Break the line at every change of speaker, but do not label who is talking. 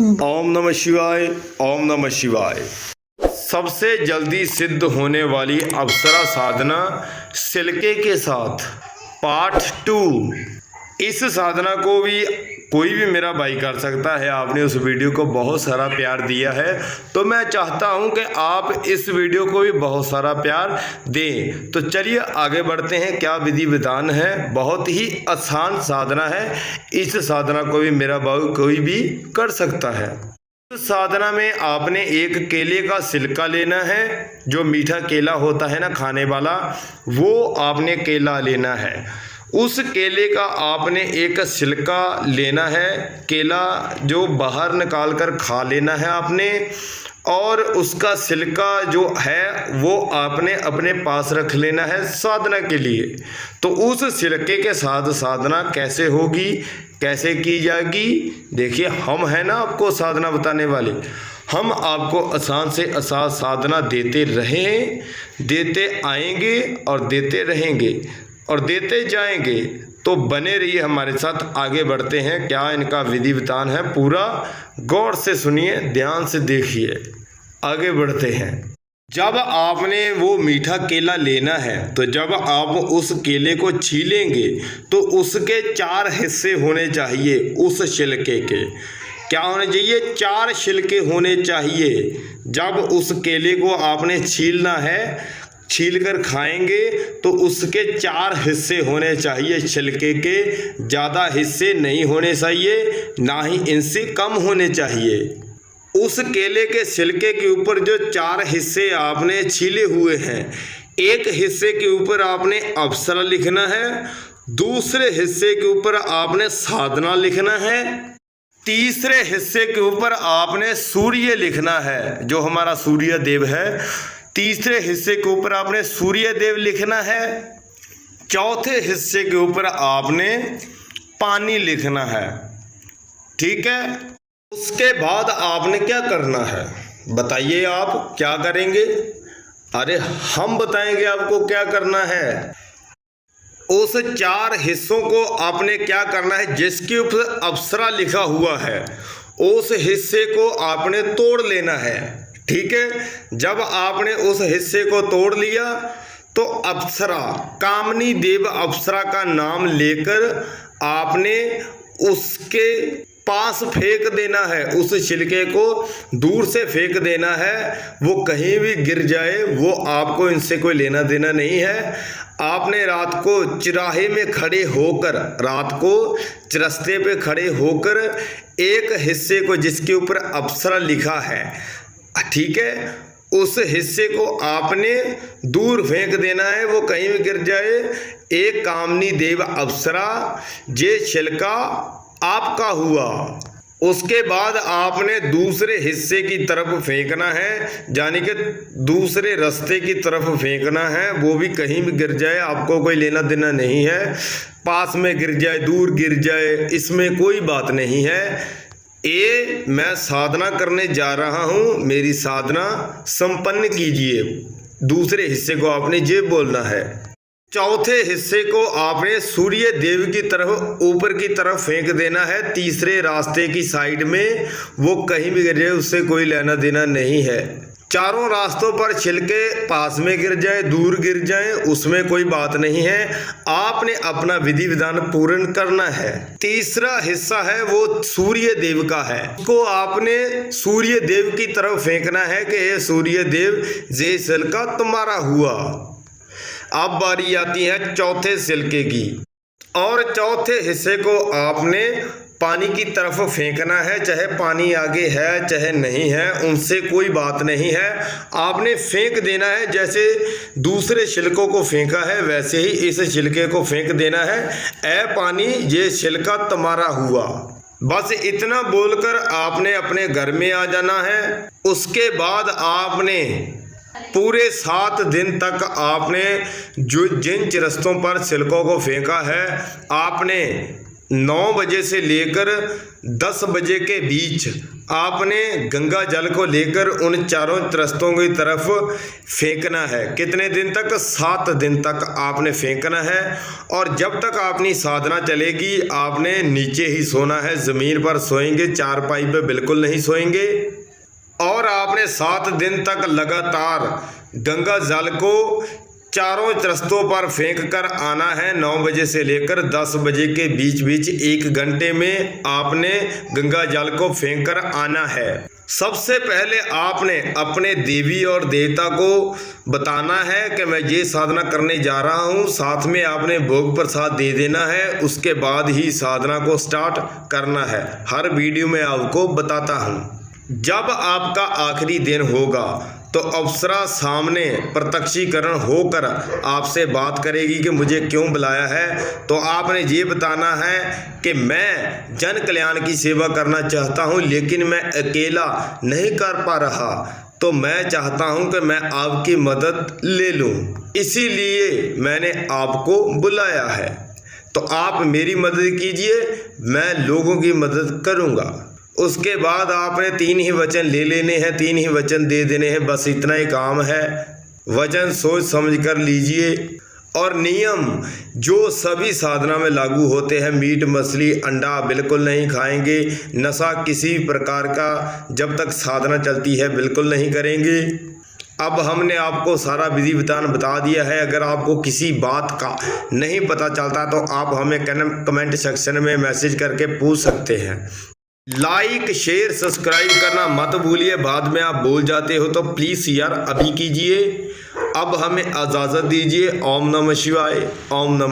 ओम नमः शिवाय। ओम नमः शिवाय। सबसे जल्दी सिद्ध होने वाली अप्सरा साधना सिल्के के साथ पार्ट 2। इस साधना को भी कोई भी मेरा भाई कर सकता है। आपने उस वीडियो को बहुत सारा प्यार दिया है, तो मैं चाहता हूं कि आप इस वीडियो को भी बहुत सारा प्यार दें। तो चलिए आगे बढ़ते हैं। क्या विधि विधान है, बहुत ही आसान साधना है। इस साधना को भी मेरा भाई कोई भी कर सकता है। इस साधना में आपने एक केले का छिलका लेना है, जो मीठा केला होता है ना खाने वाला, वो आपने केला लेना है। उस केले का आपने एक छिलका लेना है, केला जो बाहर निकाल कर खा लेना है आपने, और उसका छिलका जो है वो आपने अपने पास रख लेना है साधना के लिए। तो उस छिलके के साथ साधना कैसे होगी, कैसे की जाएगी, देखिए हम हैं ना आपको साधना बताने वाले। हम आपको आसान से आसान साधना देते रहें, देते आएंगे और देते रहेंगे और देते जाएंगे। तो बने रहिए हमारे साथ। आगे बढ़ते हैं। क्या इनका विधि विधान है, पूरा गौर से सुनिए, ध्यान से देखिए। आगे बढ़ते हैं। जब आपने वो मीठा केला लेना है, तो जब आप उस केले को छीलेंगे तो उसके 4 हिस्से होने चाहिए। उस छिलके के क्या होने चाहिए? 4 छिलके होने चाहिए। जब उस केले को आपने छीलना है, छील कर खाएंगे तो उसके 4 हिस्से होने चाहिए छिलके के। ज़्यादा हिस्से नहीं होने चाहिए, ना ही इनसे कम होने चाहिए। उस केले के छिलके के ऊपर जो 4 हिस्से आपने छीले हुए हैं, एक हिस्से के ऊपर आपने अप्सरा लिखना है, दूसरे हिस्से के ऊपर आपने साधना लिखना है, तीसरे हिस्से के ऊपर आपने सूर्य लिखना है, जो हमारा सूर्य देव है। तीसरे हिस्से के ऊपर आपने सूर्य देव लिखना है। चौथे हिस्से के ऊपर आपने पानी लिखना है। ठीक है। उसके बाद आपने क्या करना है, बताइए आप क्या करेंगे? अरे हम बताएंगे आपको क्या करना है। उस 4 हिस्सों को आपने क्या करना है, जिसके ऊपर अप्सरा लिखा हुआ है उस हिस्से को आपने तोड़ लेना है। ठीक है। जब आपने उस हिस्से को तोड़ लिया तो अप्सरा, कामनी देव अप्सरा का नाम लेकर आपने उसके पास फेंक देना है। उस छिलके को दूर से फेंक देना है। वो कहीं भी गिर जाए, वो आपको इनसे कोई लेना देना नहीं है। आपने रात को चिराहे में खड़े होकर, रात को चरस्ते पे खड़े होकर एक हिस्से को जिसके ऊपर अप्सरा लिखा है, ठीक है, उस हिस्से को आपने दूर फेंक देना है, वो कहीं भी गिर जाए। एक कामनी देव अप्सरा, ये छिलका आपका हुआ। उसके बाद आपने दूसरे हिस्से की तरफ फेंकना है, यानी कि दूसरे रास्ते की तरफ फेंकना है। वो भी कहीं भी गिर जाए, आपको कोई लेना देना नहीं है। पास में गिर जाए, दूर गिर जाए, इसमें कोई बात नहीं है। ये मैं साधना करने जा रहा हूँ, मेरी साधना संपन्न कीजिए। दूसरे हिस्से को आपने ये बोलना है। चौथे हिस्से को आपने सूर्य देव की तरफ, ऊपर की तरफ फेंक देना है, तीसरे रास्ते की साइड में। वो कहीं भी गिर जाए, उससे कोई लेना देना नहीं है। चारों रास्तों पर छिलके पास में गिर जाए, दूर गिर जाए, उसमें कोई बात नहीं है। आपने अपना विधि विधान पूर्ण करना है। तीसरा हिस्सा है वो सूर्य देव का है। उसको आपने सूर्य देव की तरफ फेंकना है कि हे सूर्य देव, ये छिलका तुम्हारा हुआ। अब बारी आती है चौथे छिलके की, और चौथे हिस्से को आपने पानी की तरफ फेंकना है। चाहे पानी आगे है चाहे नहीं है, उनसे कोई बात नहीं है। आपने फेंक देना है, जैसे दूसरे छिलकों को फेंका है वैसे ही इस छिलके को फेंक देना है। ऐ पानी, ये छिलका तुम्हारा हुआ। बस इतना बोलकर आपने अपने घर में आ जाना है। उसके बाद आपने पूरे 7 दिन तक आपने जो जिन चिरस्तों पर छिलकों को फेंका है, आपने 9 बजे से लेकर 10 बजे के बीच आपने गंगा जल को लेकर उन चारों त्रस्तों की तरफ फेंकना है। कितने दिन तक? 7 दिन तक आपने फेंकना है। और जब तक आपकी साधना चलेगी आपने नीचे ही सोना है, ज़मीन पर सोएंगे, चारपाई पे बिल्कुल नहीं सोएंगे। और आपने 7 दिन तक लगातार गंगा जल को चारों त्रस्तों पर फेंक कर आना है। 9 बजे से लेकर 10 बजे के बीच बीच 1 घंटे में आपने गंगा जल को फेंक कर आना है। सबसे पहले आपने अपने देवी और देवता को बताना है कि मैं ये साधना करने जा रहा हूँ। साथ में आपने भोग प्रसाद दे देना है। उसके बाद ही साधना को स्टार्ट करना है। हर वीडियो में आपको बताता हूँ। जब आपका आखिरी दिन होगा तो अप्सरा सामने प्रत्यक्षीकरण होकर आपसे बात करेगी कि मुझे क्यों बुलाया है। तो आपने ये बताना है कि मैं जन कल्याण की सेवा करना चाहता हूँ, लेकिन मैं अकेला नहीं कर पा रहा, तो मैं चाहता हूँ कि मैं आपकी मदद ले लूँ, इसीलिए मैंने आपको बुलाया है। तो आप मेरी मदद कीजिए, मैं लोगों की मदद करूँगा। उसके बाद आपने 3 ही वचन ले लेने हैं, 3 ही वचन दे देने हैं, बस इतना ही काम है। वचन सोच समझ कर लीजिए। और नियम जो सभी साधना में लागू होते हैं, मीट मछली अंडा बिल्कुल नहीं खाएंगे, नशा किसी प्रकार का जब तक साधना चलती है बिल्कुल नहीं करेंगे। अब हमने आपको सारा विधि विधान बता दिया है। अगर आपको किसी बात का नहीं पता चलता तो आप हमें कमेंट सेक्शन में मैसेज करके पूछ सकते हैं। लाइक शेयर सब्सक्राइब करना मत भूलिए, बाद में आप भूल जाते हो तो प्लीज़ यार अभी कीजिए। अब हमें इजाज़त दीजिए। ओम नमः शिवाय। ओम नमः